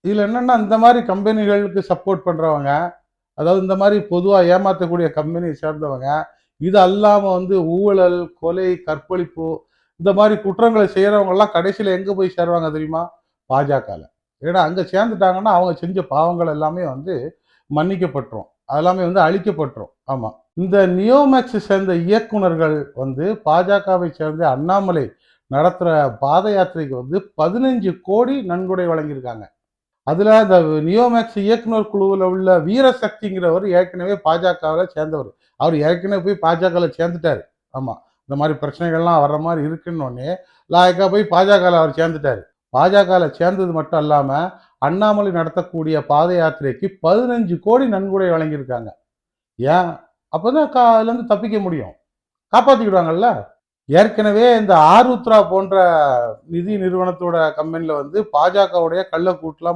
இதுல என்னன்னா இந்த மாதிரி கம்பெனிகளுக்கு சப்போர்ட் பண்றவங்க, அதாவது இந்த மாதிரி பொதுவா ஏமாத்தக்கூடிய கம்பெனியை சேர்ந்தவங்க, இது அல்லாம வந்து ஊழல், கொலை, கற்பழிப்பு இந்த மாதிரி குற்றங்களை செய்யறவங்க எல்லாம் கடைசியில எங்க போய் சேருவாங்க தெரியுமா? பாஜகல. ஏன்னா அங்க சேர்ந்துட்டாங்கன்னா அவங்க செஞ்ச பாவங்கள் எல்லாமே வந்து மன்னிக்கப்பட்டுரும். அதெல்லாமே வந்து அழிக்கப்பட்டுரும். ஆமா. இந்த நியோமேக்ஸ் சேர்ந்த இயக்குனர்கள் வந்து பாஜகவை சேர்ந்த அண்ணாமலை நடத்துற பாத யாத்திரைக்கு வந்து 15 கோடி நன்கொடை வழங்கியிருக்காங்க. அதுல இந்த நியோமேக்ஸ் இயக்குனர் குழுவுல உள்ள வீரசக்திங்கிறவர் ஏற்கனவே பாஜகவுல சேர்ந்தவர். அவர் ஏற்கனவே போய் பாஜகல சேர்ந்துட்டாரு. ஆமா. இந்த மாதிரி பிரச்சனைகள்லாம் வர்ற மாதிரி இருக்குன்னொன்னே, லாயக்கா போய் பாஜகல அவர் சேர்ந்துட்டாரு. பாஜகல சேர்ந்தது மட்டும் அல்லாம, அண்ணாமலை நடத்தக்கூடிய பாத யாத்திரைக்கு 15 கோடி நன்கொடை வழங்கியிருக்காங்க. ஏன்? அப்பதான் அதுலருந்து தப்பிக்க முடியும். காப்பாத்திக்கிடுவாங்கல்ல. ஏற்கனவே இந்த ஆருத்ரா போன்ற நிதி நிறுவனத்தோட கம்பெனில வந்து பாஜகவுடைய கள்ள கூட்டுலாம்